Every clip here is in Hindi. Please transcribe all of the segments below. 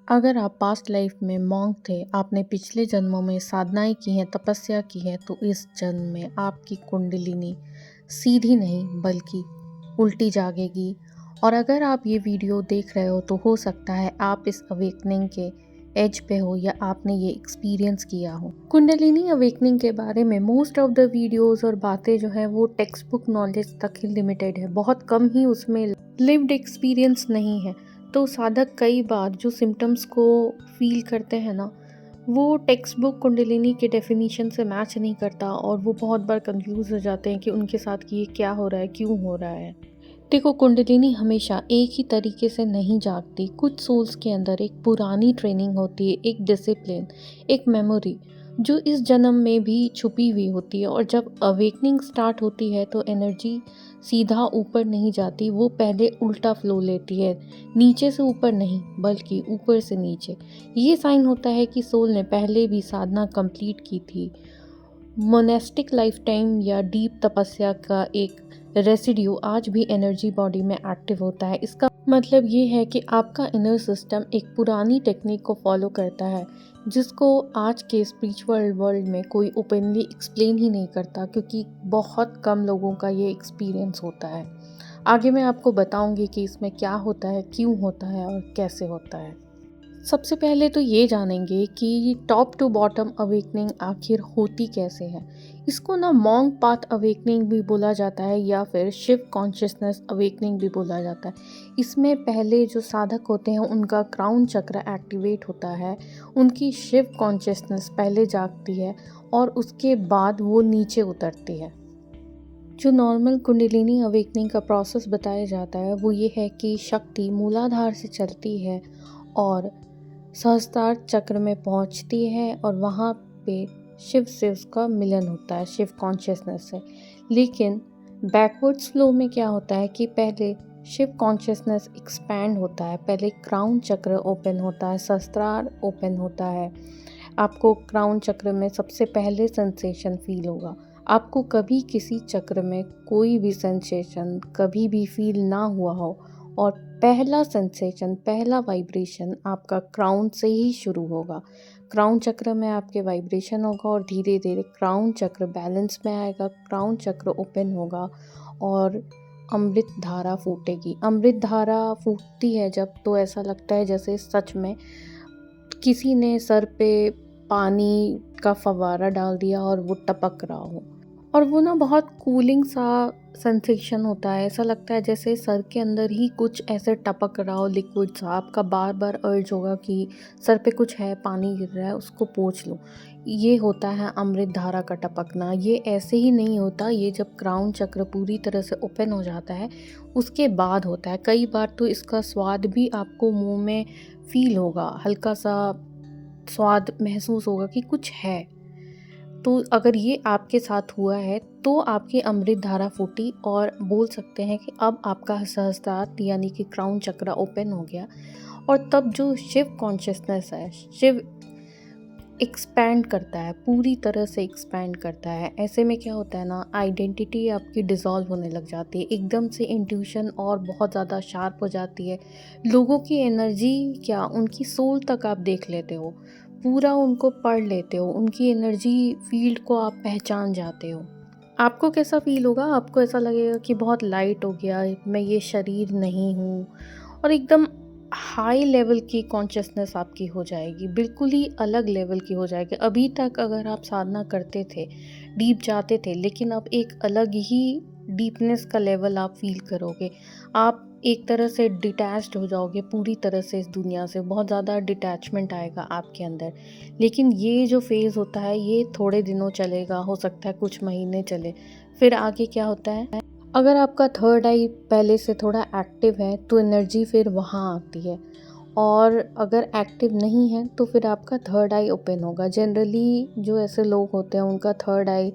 अगर आप पास्ट लाइफ में मॉन्क थे, आपने पिछले जन्मों में साधनाएँ की हैं, तपस्या की है, तो इस जन्म में आपकी कुंडलिनी सीधी नहीं बल्कि उल्टी जागेगी। और अगर आप ये वीडियो देख रहे हो तो हो सकता है आप इस अवेकनिंग के एज पे हो या आपने ये एक्सपीरियंस किया हो। कुंडलिनी अवेकनिंग के बारे में मोस्ट ऑफ द वीडियोस और बातें जो है वो टेक्स्ट बुक नॉलेज तक ही लिमिटेड है, बहुत कम ही उसमें लिव्ड एक्सपीरियंस नहीं है। तो साधक कई बार जो सिम्टम्स को फील करते हैं ना, वो टेक्स्ट बुक कुंडलिनी के डेफिनेशन से मैच नहीं करता और वो बहुत बार कंफ्यूज हो जाते हैं कि उनके साथ ये क्या हो रहा है, क्यों हो रहा है। देखो, कुंडलिनी हमेशा एक ही तरीके से नहीं जागती। कुछ सोल्स के अंदर एक पुरानी ट्रेनिंग होती है, एक डिसिप्लिन, एक मेमोरी जो इस जन्म में भी छुपी हुई होती है। और जब अवेकनिंग स्टार्ट होती है तो एनर्जी सीधा ऊपर नहीं जाती, वो पहले उल्टा फ्लो लेती है, नीचे से ऊपर नहीं बल्कि ऊपर से नीचे। ये साइन होता है कि सोल ने पहले भी साधना कंप्लीट की थी। मोनेस्टिक लाइफ टाइम या डीप तपस्या का एक रेसिड्यू आज भी एनर्जी बॉडी में एक्टिव होता है। इसका मतलब ये है कि आपका इनर सिस्टम एक पुरानी टेक्निक को फॉलो करता है, जिसको आज के स्पिरिचुअल वर्ल्ड में कोई ओपनली एक्सप्लेन ही नहीं करता, क्योंकि बहुत कम लोगों का ये एक्सपीरियंस होता है। आगे मैं आपको बताऊंगी कि इसमें क्या होता है, क्यों होता है और कैसे होता है। सबसे पहले तो ये जानेंगे कि टॉप टू बॉटम अवेकनिंग आखिर होती कैसे है। इसको ना मॉन्क पाथ अवेकनिंग भी बोला जाता है या फिर शिव कॉन्शियसनेस अवेकनिंग भी बोला जाता है। इसमें पहले जो साधक होते हैं उनका क्राउन चक्र एक्टिवेट होता है, उनकी शिव कॉन्शियसनेस पहले जागती है और उसके बाद वो नीचे उतरती है। जो नॉर्मल कुंडलिनी अवेकनिंग का प्रोसेस बताया जाता है वो ये है कि शक्ति मूलाधार से चलती है और सहस्त्रार चक्र में पहुंचती है और वहाँ पे शिव से उसका मिलन होता है, शिव कॉन्शियसनेस से। लेकिन बैकवर्ड्स फ्लो में क्या होता है कि पहले शिव कॉन्शियसनेस एक्सपैंड होता है, पहले क्राउन चक्र ओपन होता है, सहस्त्रार ओपन होता है। आपको क्राउन चक्र में सबसे पहले सेंसेशन फील होगा। आपको कभी किसी चक्र में कोई भी सेंसेशन कभी भी फील ना हुआ हो और पहला सेंसेशन, पहला वाइब्रेशन आपका क्राउन से ही शुरू होगा। क्राउन चक्र में आपके वाइब्रेशन होगा और धीरे धीरे क्राउन चक्र बैलेंस में आएगा, क्राउन चक्र ओपन होगा और अमृत धारा फूटेगी। अमृत धारा फूटती है जब, तो ऐसा लगता है जैसे सच में किसी ने सर पे पानी का फव्वारा डाल दिया और वो टपक रहा हो। और वो ना बहुत कूलिंग सा सेंसेशन होता है, ऐसा लगता है जैसे सर के अंदर ही कुछ ऐसे टपक रहा हो लिक्विड सा। आपका बार बार अर्ज होगा कि सर पे कुछ है, पानी गिर रहा है, उसको पोंछ लो। ये होता है अमृत धारा का टपकना। ये ऐसे ही नहीं होता, ये जब क्राउन चक्र पूरी तरह से ओपन हो जाता है उसके बाद होता है। कई बार तो इसका स्वाद भी आपको मुंह में फील होगा, हल्का सा स्वाद महसूस होगा कि कुछ है। तो अगर ये आपके साथ हुआ है तो आपकी अमृत धारा फूटी और बोल सकते हैं कि अब आपका सहस्त्रार यानी कि क्राउन चक्र ओपन हो गया। और तब जो शिव कॉन्शियसनेस है, शिव एक्सपैंड करता है, पूरी तरह से एक्सपैंड करता है। ऐसे में क्या होता है ना, आइडेंटिटी आपकी डिसॉल्व होने लग जाती है, एकदम से इंट्यूशन और बहुत ज़्यादा शार्प हो जाती है। लोगों की एनर्जी क्या, उनकी सोल तक आप देख लेते हो, पूरा उनको पढ़ लेते हो, उनकी एनर्जी फील्ड को आप पहचान जाते हो। आपको कैसा फील होगा? आपको ऐसा लगेगा कि बहुत लाइट हो गया, मैं ये शरीर नहीं हूँ, और एकदम हाई लेवल की कॉन्शियसनेस आपकी हो जाएगी, बिल्कुल ही अलग लेवल की हो जाएगी। अभी तक अगर आप साधना करते थे, डीप जाते थे, लेकिन अब एक अलग ही डीपनेस का लेवल आप फील करोगे। आप एक तरह से डिटैच्ड हो जाओगे पूरी तरह से इस दुनिया से, बहुत ज़्यादा डिटैचमेंट आएगा आपके अंदर। लेकिन ये जो फेज़ होता है ये थोड़े दिनों चलेगा, हो सकता है कुछ महीने चले। फिर आगे क्या होता है, अगर आपका थर्ड आई पहले से थोड़ा एक्टिव है तो एनर्जी फिर वहाँ आती है, और अगर एक्टिव नहीं है तो फिर आपका थर्ड आई ओपन होगा। जनरली जो ऐसे लोग होते हैं उनका थर्ड आई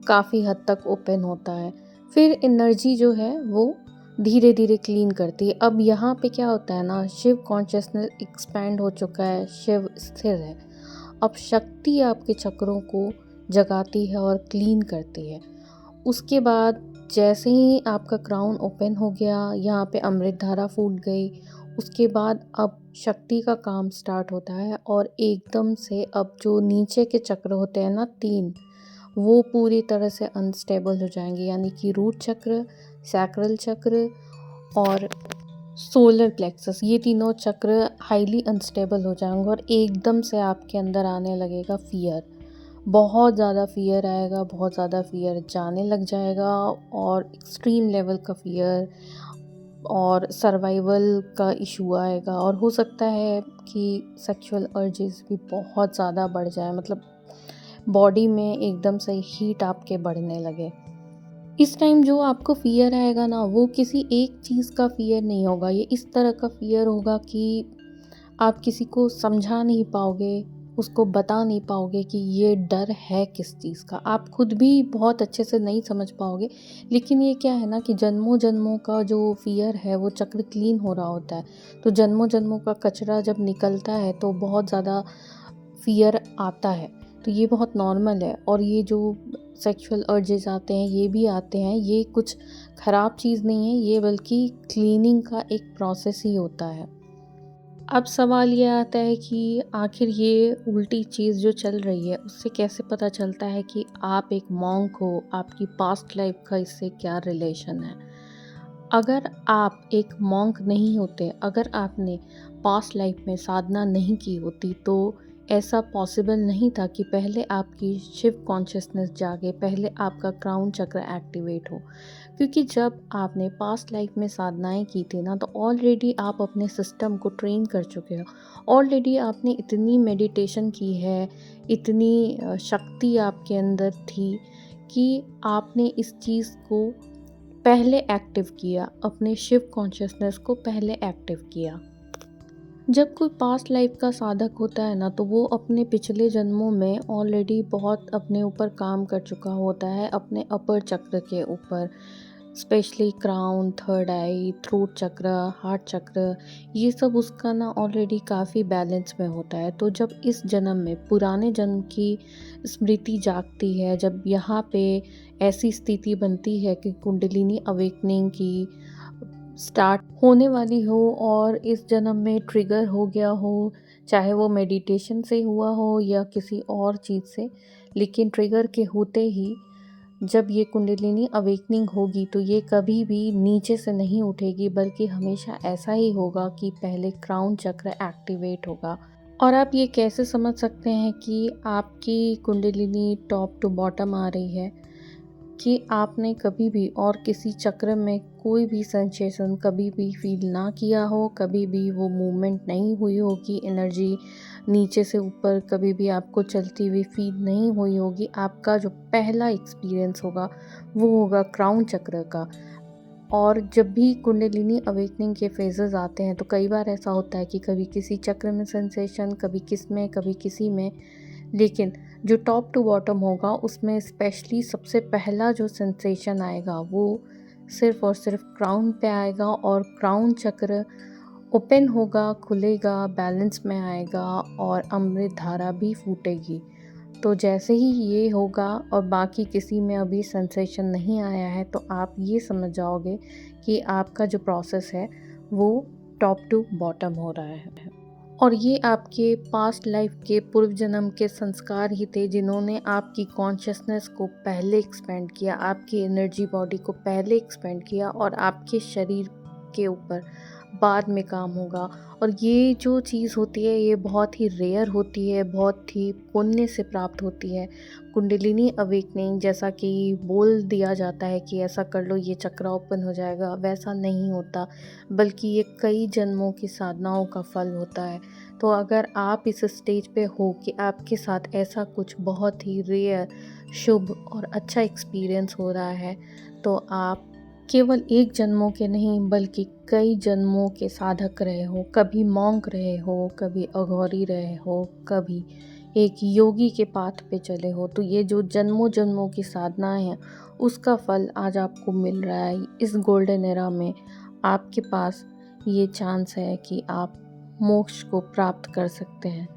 काफ़ी हद तक ओपन होता है। फिर एनर्जी जो है वो धीरे धीरे क्लीन करती है। अब यहाँ पे क्या होता है ना, शिव कॉन्शियसनेस एक्सपैंड हो चुका है, शिव स्थिर है। अब शक्ति आपके चक्रों को जगाती है और क्लीन करती है। उसके बाद जैसे ही आपका क्राउन ओपन हो गया, यहाँ पे अमृत धारा फूट गई, उसके बाद अब शक्ति का काम स्टार्ट होता है और एकदम से अब जो नीचे के चक्र होते हैं ना 3, वो पूरी तरह से अनस्टेबल हो जाएंगे, यानी कि रूट चक्र, सैक्रल चक्र और सोलर प्लेक्सस, ये तीनों चक्र हाईली अनस्टेबल हो जाएंगे और एकदम से आपके अंदर आने लगेगा फियर। बहुत ज़्यादा फियर आएगा, बहुत ज़्यादा फियर जाने लग जाएगा और एक्सट्रीम लेवल का फियर और सर्वाइवल का इशू आएगा और हो सकता है कि सेक्सुअल अर्जेस भी बहुत ज़्यादा बढ़ जाए, मतलब बॉडी में एकदम से हीट आपके बढ़ने लगे। इस टाइम जो आपको फ़ियर आएगा ना, वो किसी एक चीज़ का फ़ियर नहीं होगा, ये इस तरह का फ़ियर होगा कि आप किसी को समझा नहीं पाओगे, उसको बता नहीं पाओगे कि ये डर है किस चीज़ का। आप खुद भी बहुत अच्छे से नहीं समझ पाओगे, लेकिन ये क्या है ना कि जन्मों-जन्मों का जो फ़ियर है वो चक्र क्लीन हो रहा होता है। तो जन्मों-जन्मों का कचरा जब निकलता है तो बहुत ज़्यादा फ़ियर आता है। तो ये बहुत नॉर्मल है और ये जो सेक्सुअल अर्जेस आते हैं ये भी आते हैं, ये कुछ ख़राब चीज़ नहीं है, ये बल्कि क्लीनिंग का एक प्रोसेस ही होता है। अब सवाल ये आता है कि आखिर ये उल्टी चीज़ जो चल रही है उससे कैसे पता चलता है कि आप एक मॉन्क हो, आपकी पास्ट लाइफ का इससे क्या रिलेशन है। अगर आप एक मॉन्क नहीं होते, अगर आपने पास्ट लाइफ में साधना नहीं की होती तो ऐसा पॉसिबल नहीं था कि पहले आपकी शिव कॉन्शियसनेस जागे, पहले आपका क्राउन चक्र एक्टिवेट हो। क्योंकि जब आपने पास्ट लाइफ में साधनाएं की थी ना, तो ऑलरेडी आप अपने सिस्टम को ट्रेन कर चुके हो। ऑलरेडी आपने इतनी मेडिटेशन की है, इतनी शक्ति आपके अंदर थी कि आपने इस चीज़ को पहले एक्टिव किया, अपने शिव कॉन्शियसनेस को पहले एक्टिव किया। जब कोई पास्ट लाइफ का साधक होता है ना, तो वो अपने पिछले जन्मों में ऑलरेडी बहुत अपने ऊपर काम कर चुका होता है, अपने अपर चक्र के ऊपर, स्पेशली क्राउन, थर्ड आई, थ्रोट चक्र, हार्ट चक्र, ये सब उसका ना ऑलरेडी काफ़ी बैलेंस में होता है। तो जब इस जन्म में पुराने जन्म की स्मृति जागती है, जब यहाँ पे ऐसी स्थिति बनती है कि कुंडलिनी अवेकनिंग की स्टार्ट होने वाली हो और इस जन्म में ट्रिगर हो गया हो, चाहे वो मेडिटेशन से हुआ हो या किसी और चीज़ से, लेकिन ट्रिगर के होते ही जब ये कुंडलिनी अवेकनिंग होगी तो ये कभी भी नीचे से नहीं उठेगी, बल्कि हमेशा ऐसा ही होगा कि पहले क्राउन चक्र एक्टिवेट होगा। और आप ये कैसे समझ सकते हैं कि आपकी कुंडलिनी टॉप टू बॉटम आ रही है, कि आपने कभी भी और किसी चक्र में कोई भी सेंसेशन कभी भी फील ना किया हो, कभी भी वो मूवमेंट नहीं हुई होगी, एनर्जी नीचे से ऊपर कभी भी आपको चलती हुई फील नहीं हुई होगी। आपका जो पहला एक्सपीरियंस होगा वो होगा क्राउन चक्र का। और जब भी कुंडलिनी अवेकनिंग के फेजेस आते हैं तो कई बार ऐसा होता है कि कभी किसी चक्र में सेंसेशन, कभी किस में, कभी किसी में, लेकिन जो टॉप टू बॉटम होगा उसमें स्पेशली सबसे पहला जो सेंसेशन आएगा वो सिर्फ़ और सिर्फ क्राउन पे आएगा और क्राउन चक्र ओपन होगा, खुलेगा, बैलेंस में आएगा और अमृत धारा भी फूटेगी। तो जैसे ही ये होगा और बाकी किसी में अभी सेंसेशन नहीं आया है, तो आप ये समझ जाओगे कि आपका जो प्रोसेस है वो टॉप टू बॉटम हो रहा है। और ये आपके पास्ट लाइफ के पूर्व जन्म के संस्कार ही थे जिन्होंने आपकी कॉन्शियसनेस को पहले एक्सपेंड किया, आपकी एनर्जी बॉडी को पहले एक्सपेंड किया और आपके शरीर के ऊपर बाद में काम होगा। और ये जो चीज़ होती है ये बहुत ही रेयर होती है, बहुत ही पुण्य से प्राप्त होती है। कुंडलिनी अवेकनिंग जैसा कि बोल दिया जाता है कि ऐसा कर लो ये चक्र ओपन हो जाएगा, वैसा नहीं होता, बल्कि ये कई जन्मों की साधनाओं का फल होता है। तो अगर आप इस स्टेज पे हो कि आपके साथ ऐसा कुछ बहुत ही रेयर, शुभ और अच्छा एक्सपीरियंस हो रहा है, तो आप केवल एक जन्मों के नहीं बल्कि कई जन्मों के साधक रहे हो, कभी मॉन्क रहे हो, कभी अघोरी रहे हो, कभी एक योगी के पाथ पे चले हो। तो ये जो जन्मों जन्मों की साधनाएं हैं उसका फल आज आपको मिल रहा है। इस गोल्डन एरा में आपके पास ये चांस है कि आप मोक्ष को प्राप्त कर सकते हैं।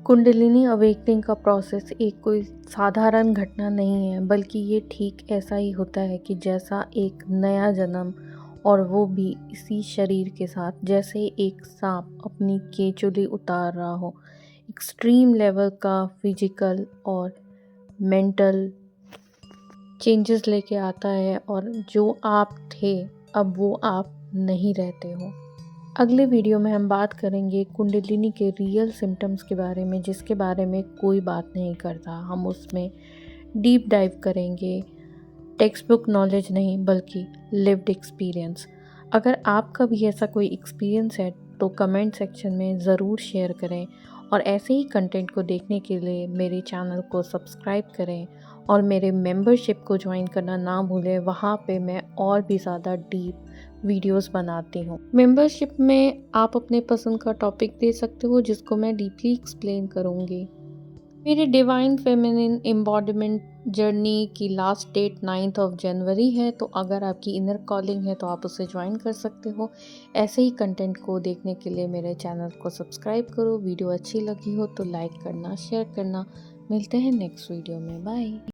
कुंडलिनी अवेकनिंग का प्रोसेस एक कोई साधारण घटना नहीं है, बल्कि ये ठीक ऐसा ही होता है कि जैसा एक नया जन्म और वो भी इसी शरीर के साथ, जैसे एक सांप अपनी केंचुली उतार रहा हो। एक्सट्रीम लेवल का फिजिकल और मेंटल चेंजेस लेके आता है और जो आप थे अब वो आप नहीं रहते हो। अगले वीडियो में हम बात करेंगे कुंडलिनी के रियल सिम्टम्स के बारे में, जिसके बारे में कोई बात नहीं करता। हम उसमें डीप डाइव करेंगे, टेक्स्ट बुक नॉलेज नहीं बल्कि लिव्ड एक्सपीरियंस। अगर आपका भी ऐसा कोई एक्सपीरियंस है तो कमेंट सेक्शन में ज़रूर शेयर करें और ऐसे ही कंटेंट को देखने के लिए मेरे चैनल को सब्सक्राइब करें और मेरे मेंबरशिप को ज्वाइन करना ना भूलें। वहाँ पे मैं और भी ज़्यादा डीप वीडियोस बनाती हूँ। मेंबरशिप में आप अपने पसंद का टॉपिक दे सकते हो जिसको मैं डीपली एक्सप्लेन करूँगी। मेरे डिवाइन फेमिनिन एम्बॉडीमेंट जर्नी की लास्ट डेट 9 जनवरी है, तो अगर आपकी इनर कॉलिंग है तो आप उसे ज्वाइन कर सकते हो। ऐसे ही कंटेंट को देखने के लिए मेरे चैनल को सब्सक्राइब करो। वीडियो अच्छी लगी हो तो लाइक करना, शेयर करना। मिलते हैं नेक्स्ट वीडियो में। बाय।